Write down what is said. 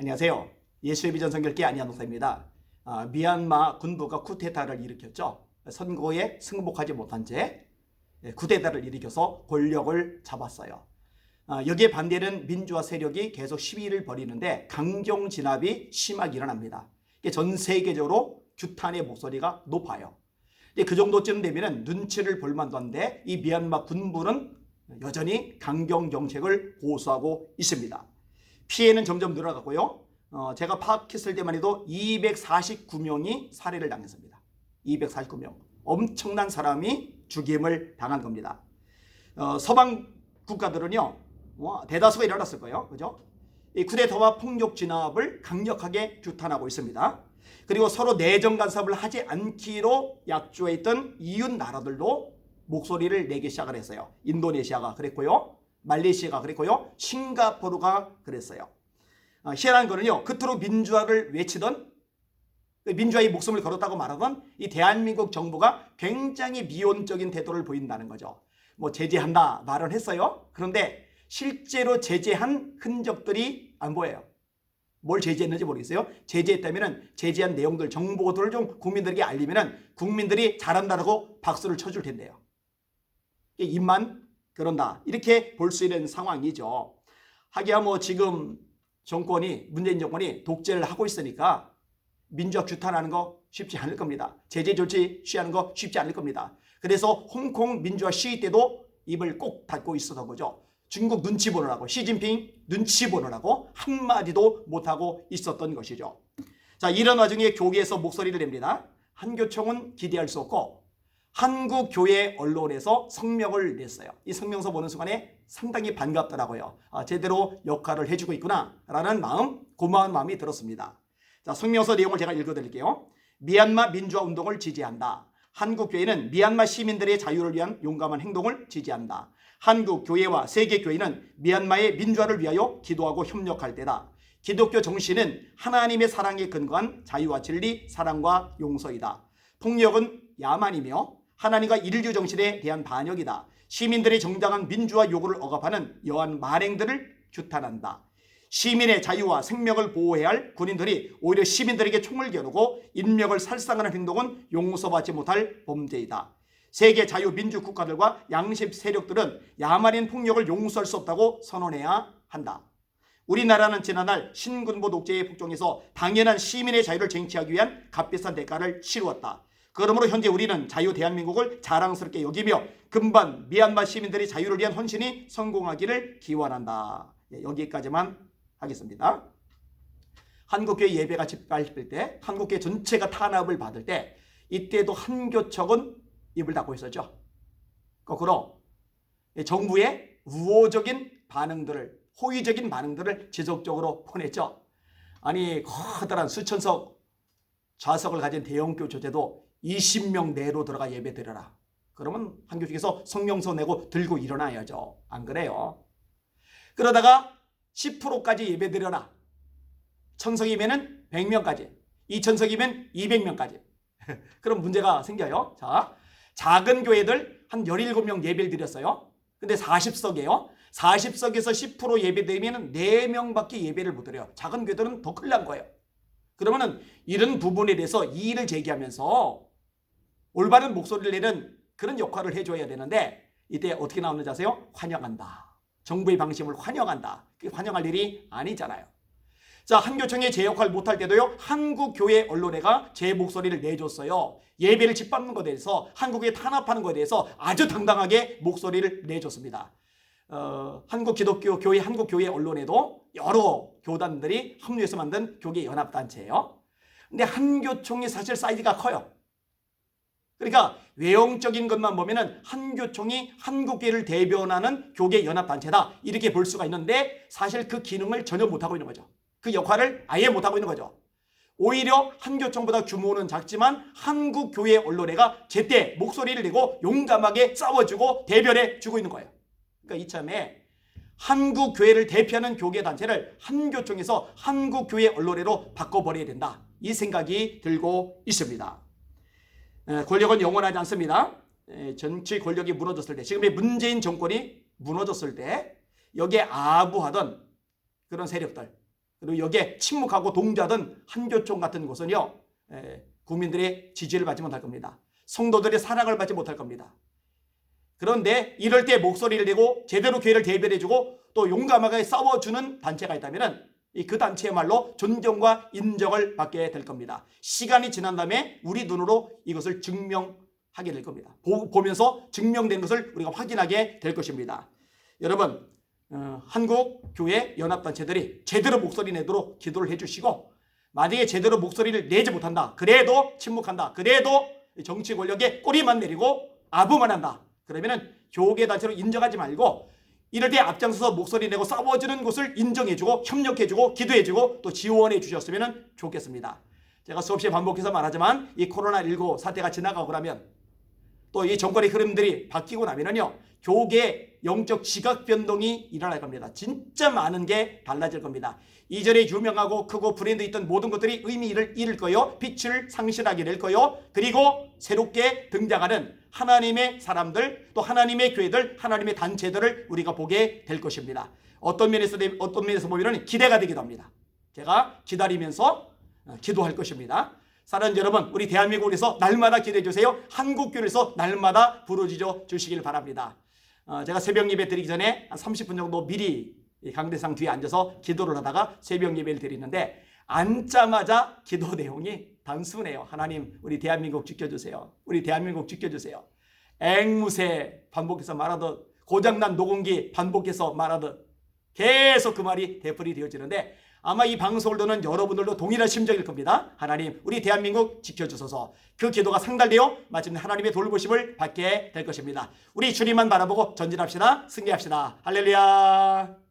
안녕하세요. 예수의 비전 선결기 안희한 목사입니다. 미얀마 군부가 쿠데타를 일으켰죠. 선거에 승복하지 못한 채 쿠데타를 일으켜서 권력을 잡았어요. 여기에 반대는 민주화 세력이 계속 시위를 벌이는데 강경 진압이 심하게 일어납니다. 전 세계적으로 규탄의 목소리가 높아요. 그 정도쯤 되면 눈치를 볼 만도 한데 이 미얀마 군부는 여전히 강경 정책을 고수하고 있습니다. 피해는 점점 늘어가고요. 제가 파악했을 때만 해도 249명이 살해를 당했습니다. 249명. 엄청난 사람이 죽임을 당한 겁니다. 서방 국가들은요, 대다수가 일어났을 거예요. 그죠? 이 쿠데타와 폭력 진압을 강력하게 규탄하고 있습니다. 그리고 서로 내정 간섭을 하지 않기로 약조해 있던 이웃 나라들도 목소리를 내기 시작을 했어요. 인도네시아가 그랬고요. 말레이시아가 그랬고요. 싱가포르가 그랬어요. 희한한 거는요. 그토록 민주화를 외치던 민주화의 목숨을 걸었다고 말하던 이 대한민국 정부가 굉장히 미온적인 태도를 보인다는 거죠. 제재한다 말은 했어요. 그런데 실제로 제재한 흔적들이 안 보여요. 뭘 제재했는지 모르겠어요. 제재했다면 제재한 내용들, 정보들을 좀 국민들에게 알리면 국민들이 잘한다고 박수를 쳐줄 텐데요. 입만 그런다. 이렇게 볼 수 있는 상황이죠. 하기야 지금 문재인 정권이 독재를 하고 있으니까 민주화 규탄하는 거 쉽지 않을 겁니다. 제재 조치 취하는 거 쉽지 않을 겁니다. 그래서 홍콩 민주화 시위 때도 입을 꼭 닫고 있었던 거죠. 중국 눈치 보느라고, 시진핑 눈치 보느라고 한마디도 못하고 있었던 것이죠. 자, 이런 와중에 교계에서 목소리를 냅니다. 한교총은 기대할 수 없고 한국교회 언론에서 성명을 냈어요. 이 성명서 보는 순간에 상당히 반갑더라고요. 제대로 역할을 해주고 있구나 라는 고마운 마음이 들었습니다. 자, 성명서 내용을 제가 읽어드릴게요. 미얀마 민주화 운동을 지지한다. 한국교회는 미얀마 시민들의 자유를 위한 용감한 행동을 지지한다. 한국교회와 세계교회는 미얀마의 민주화를 위하여 기도하고 협력할 때다. 기독교 정신은 하나님의 사랑에 근거한 자유와 진리, 사랑과 용서이다. 폭력은 야만이며 하나님과 인류 정신에 대한 반역이다. 시민들의 정당한 민주화 요구를 억압하는 여한 만행들을 규탄한다. 시민의 자유와 생명을 보호해야 할 군인들이 오히려 시민들에게 총을 겨누고 인명을 살상하는 행동은 용서받지 못할 범죄이다. 세계 자유민주 국가들과 양심 세력들은 야만인 폭력을 용서할 수 없다고 선언해야 한다. 우리나라는 지난날 신군부 독재의 폭정에서 당연한 시민의 자유를 쟁취하기 위한 값비싼 대가를 치루었다. 그러므로 현재 우리는 자유 대한민국을 자랑스럽게 여기며 금반 미얀마 시민들의 자유를 위한 헌신이 성공하기를 기원한다. 여기까지만 하겠습니다. 한국교회 예배가 집회할 때, 한국교회 전체가 탄압을 받을 때 이때도 한교척은 입을 닫고 있었죠. 거꾸로 정부의 우호적인 반응들을, 호의적인 반응들을 지속적으로 보냈죠. 아니 커다란 수천석 좌석을 가진 대형교 조제도 20명 내로 들어가 예배 드려라. 그러면 한교쪽에서 성명서 내고 들고 일어나야죠. 안 그래요? 그러다가 10%까지 예배 드려라. 1000석이면 100명까지, 2000석이면 200명까지. 그럼 문제가 생겨요. 자, 작은 교회들 한 17명 예배를 드렸어요. 근데 40석이에요. 40석에서 10% 예배 드리면 4명밖에 예배를 못 드려요. 작은 교회들은 더 큰일 난 거예요. 그러면은 이런 부분에 대해서 이의를 제기하면서 올바른 목소리를 내는 그런 역할을 해줘야 되는데 이때 어떻게 나오는지 아세요? 환영한다. 정부의 방침을 환영한다. 그게 환영할 일이 아니잖아요. 자, 한교총이 제 역할 못할 때도요, 한국교회 언론회가 제 목소리를 내줬어요. 예배를 짓밟는 것에 대해서, 한국에 탄압하는 것에 대해서 아주 당당하게 목소리를 내줬습니다. 한국기독교 한국교회 언론에도 여러 교단들이 합류해서 만든 교계 연합단체예요. 근데 한교총이 사실 사이즈가 커요. 그러니까 외형적인 것만 보면은 한교총이 한국교회를 대변하는 교계 연합단체다 이렇게 볼 수가 있는데 사실 그 기능을 전혀 못하고 있는 거죠. 그 역할을 아예 못하고 있는 거죠. 오히려 한교총보다 규모는 작지만 한국교회 언론회가 제때 목소리를 내고 용감하게 싸워주고 대변해주고 있는 거예요. 그러니까 이참에 한국교회를 대표하는 교계단체를 한교총에서 한국교회 언론회로 바꿔버려야 된다. 이 생각이 들고 있습니다. 권력은 영원하지 않습니다. 정치 권력이 무너졌을 때, 지금의 문재인 정권이 무너졌을 때 여기에 아부하던 그런 세력들, 그리고 여기에 침묵하고 동조하던 한교총 같은 곳은요, 국민들의 지지를 받지 못할 겁니다. 성도들의 사랑을 받지 못할 겁니다. 그런데 이럴 때 목소리를 내고 제대로 교회를 대변해주고 또 용감하게 싸워주는 단체가 있다면 그 단체야말로 존경과 인정을 받게 될 겁니다. 시간이 지난 다음에 우리 눈으로 이것을 증명하게 될 겁니다. 보면서 증명된 것을 우리가 확인하게 될 것입니다. 여러분, 한국 교회 연합단체들이 제대로 목소리 내도록 기도를 해주시고, 만약에 제대로 목소리를 내지 못한다, 그래도 침묵한다, 그래도 정치 권력에 꼬리만 내리고 아부만 한다, 그러면은 교계단체로 인정하지 말고 이럴 때 앞장서서 목소리 내고 싸워주는 것을 인정해주고 협력해주고 기도해주고 또 지원해 주셨으면 좋겠습니다. 제가 수없이 반복해서 말하지만 이 코로나19 사태가 지나가고 나면 또 이 정권의 흐름들이 바뀌고 나면은요, 교계 영적 지각 변동이 일어날 겁니다. 진짜 많은 게 달라질 겁니다. 이전에 유명하고 크고 브랜드 있던 모든 것들이 의미를 잃을 거요, 빛을 상실하게 될 거요, 그리고 새롭게 등장하는 하나님의 사람들, 또 하나님의 교회들, 하나님의 단체들을 우리가 보게 될 것입니다. 어떤 면에서 보면 기대가 되기도 합니다. 제가 기다리면서 기도할 것입니다. 사랑하는 여러분, 우리 대한민국에서 날마다 기도해 주세요. 한국교회에서 날마다 부르짖어 주시길 바랍니다. 제가 새벽 예배 드리기 전에 한 30분 정도 미리 강대상 뒤에 앉아서 기도를 하다가 새벽 예배를 드리는데, 앉자마자 기도 내용이 단순해요. 하나님, 우리 대한민국 지켜주세요. 우리 대한민국 지켜주세요. 앵무새 반복해서 말하듯, 고장난 녹음기 반복해서 말하듯 계속 그 말이 되풀이 되어지는데, 아마 이 방송을 듣는 여러분들도 동일한 심정일 겁니다. 하나님, 우리 대한민국 지켜주소서. 그 기도가 상달되어 마침내 하나님의 돌보심을 받게 될 것입니다. 우리 주님만 바라보고 전진합시다. 승리합시다. 할렐루야.